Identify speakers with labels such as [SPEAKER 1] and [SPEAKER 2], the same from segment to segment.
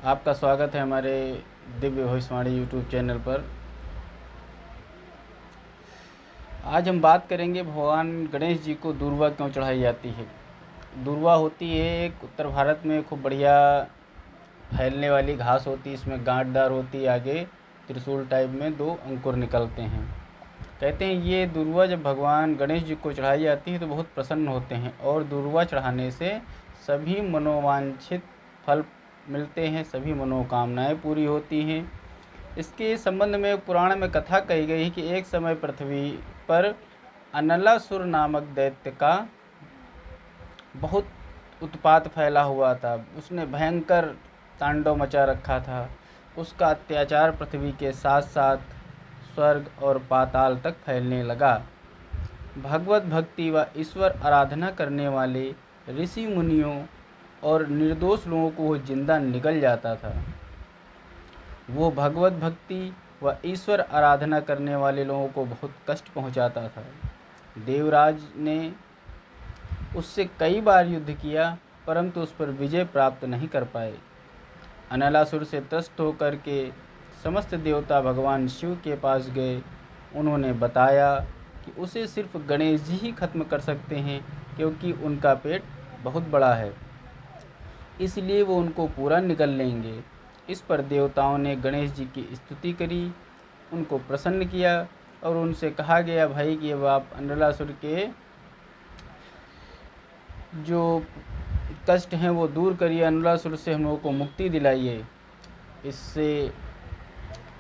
[SPEAKER 1] आपका स्वागत है हमारे दिव्य भविष्यवाणी यूट्यूब चैनल पर। आज हम बात करेंगे भगवान गणेश जी को दूर्वा क्यों चढ़ाई जाती है। दूर्वा होती है एक उत्तर भारत में खूब बढ़िया फैलने वाली घास होती है, इसमें गांठदार होती है, आगे त्रिशूल टाइप में दो अंकुर निकलते हैं। कहते हैं ये दूर्वा जब भगवान गणेश जी को चढ़ाई जाती है तो बहुत प्रसन्न होते हैं और दूर्वा चढ़ाने से सभी मनोवांछित फल मिलते हैं, सभी मनोकामनाएं पूरी होती हैं। इसके संबंध में एक पुराण में कथा कही गई है कि एक समय पृथ्वी पर अनलासुर नामक दैत्य का बहुत उत्पात फैला हुआ था। उसने भयंकर तांडव मचा रखा था। उसका अत्याचार पृथ्वी के साथ साथ स्वर्ग और पाताल तक फैलने लगा। भगवत भक्ति व ईश्वर आराधना करने वाले ऋषि मुनियों और निर्दोष लोगों को वो जिंदा निगल जाता था। वो भगवत भक्ति व ईश्वर आराधना करने वाले लोगों को बहुत कष्ट पहुंचाता था। देवराज ने उससे कई बार युद्ध किया परंतु उस पर विजय प्राप्त नहीं कर पाए। अनलासुर से त्रस्त होकर के समस्त देवता भगवान शिव के पास गए। उन्होंने बताया कि उसे सिर्फ गणेश जी ही खत्म कर सकते हैं क्योंकि उनका पेट बहुत बड़ा है, इसलिए वो उनको पूरा निगल लेंगे। इस पर देवताओं ने गणेश जी की स्तुति करी, उनको प्रसन्न किया और उनसे कहा गया भाई कि अब आप अनलासुर के जो कष्ट हैं वो दूर करिए, अनलासुर से हम लोगों को मुक्ति दिलाइए। इससे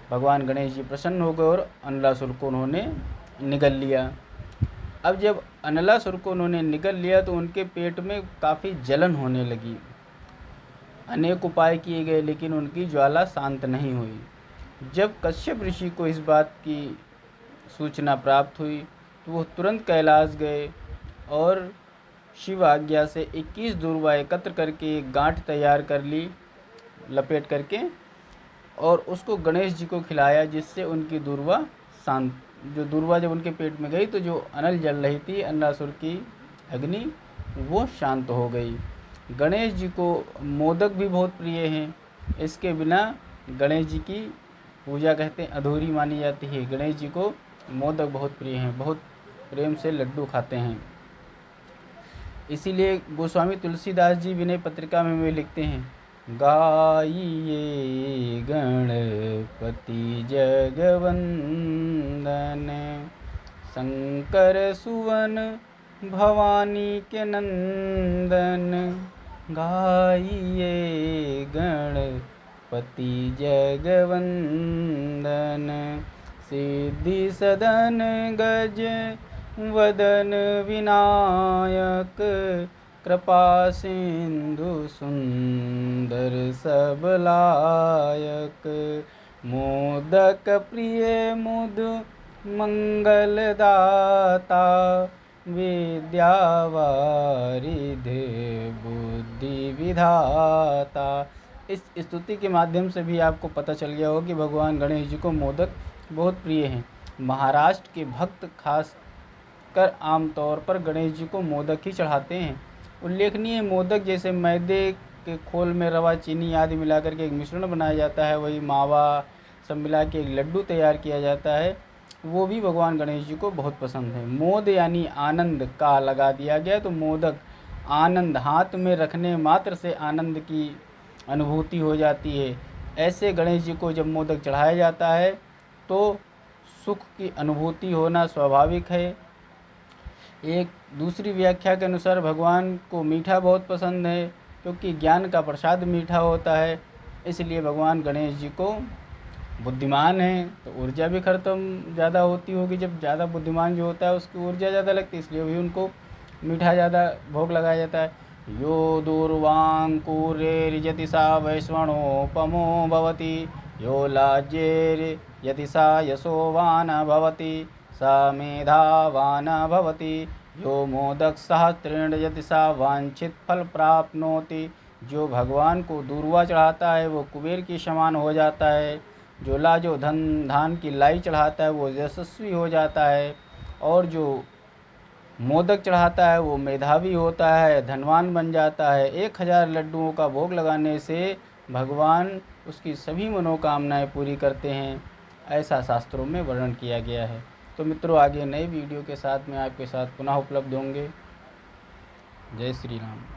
[SPEAKER 1] भगवान गणेश जी प्रसन्न हो गए और अनलासुर को उन्होंने निगल लिया। अब जब अनलासुर को उन्होंने निगल लिया तो उनके पेट में काफ़ी जलन होने लगी। अनेक उपाय किए गए लेकिन उनकी ज्वाला शांत नहीं हुई। जब कश्यप ऋषि को इस बात की सूचना प्राप्त हुई तो वो तुरंत कैलाश गए और शिव आज्ञा से 21 दूर्वा एकत्र करके एक गांठ तैयार कर ली लपेट करके और उसको गणेश जी को खिलाया, जिससे उनकी दूर्वा शांत, जो दूर्वा जब उनके पेट में गई तो जो अनल जल रही थी अनलासुर की अग्नि वो शांत हो गई। गणेश जी को मोदक भी बहुत प्रिय हैं। इसके बिना गणेश जी की पूजा कहते हैं अधूरी मानी जाती है। गणेश जी को मोदक बहुत प्रिय हैं, बहुत प्रेम से लड्डू खाते हैं। इसीलिए गोस्वामी तुलसीदास जी विनय पत्रिका में वे लिखते हैं, गाइए गणपति जगवंदन, शंकर सुवन भवानी के नंदन। गाइए गणपति जगवंदन, सिद्धि सदन गज वदन विनायक, कृपा सिंधु सुंदर सबलायक। मोदक प्रिय मुद मंगलदाता, विद्यावारिध बुद्धि विधाता। इस स्तुति के माध्यम से भी आपको पता चल गया हो कि भगवान गणेश जी को मोदक बहुत प्रिय हैं। महाराष्ट्र के भक्त खास कर आमतौर पर गणेश जी को मोदक ही चढ़ाते हैं। उल्लेखनीय मोदक जैसे मैदे के खोल में रवा चीनी आदि मिलाकर के एक मिश्रण बनाया जाता है, वही मावा सब मिला के एक लड्डू तैयार किया जाता है, वो भी भगवान गणेश जी को बहुत पसंद है। मोद यानी आनंद का लगा दिया गया तो मोदक आनंद, हाथ में रखने मात्र से आनंद की अनुभूति हो जाती है। ऐसे गणेश जी को जब मोदक चढ़ाया जाता है तो सुख की अनुभूति होना स्वाभाविक है। एक दूसरी व्याख्या के अनुसार भगवान को मीठा बहुत पसंद है क्योंकि ज्ञान का प्रसाद मीठा होता है, इसलिए भगवान गणेश जी को बुद्धिमान है तो ऊर्जा भी खत्म ज़्यादा होती होगी। जब ज़्यादा बुद्धिमान जो होता है उसकी ऊर्जा ज़्यादा लगती है, इसलिए भी उनको मीठा ज़्यादा भोग लगाया जाता है। यो दूर्वांकुरेर्यति सा वैश्वणोपमो भवति, यो लाज्येर्यति सा यशोवान भवति, सा मेधावान भवति, यो मोदक सहस्रेण यति सा वांछित फल प्राप्नोति। जो भगवान को दूर्वा चढ़ाता है वो कुबेर के समान हो जाता है। जो धान की लाई चढ़ाता है वो यशस्वी हो जाता है और जो मोदक चढ़ाता है वो मेधावी होता है, धनवान बन जाता है। 1000 लड्डुओं का भोग लगाने से भगवान उसकी सभी मनोकामनाएं पूरी करते हैं, ऐसा शास्त्रों में वर्णन किया गया है। तो मित्रों, आगे नए वीडियो के साथ मैं आपके साथ पुनः उपलब्ध होंगे। जय श्री राम।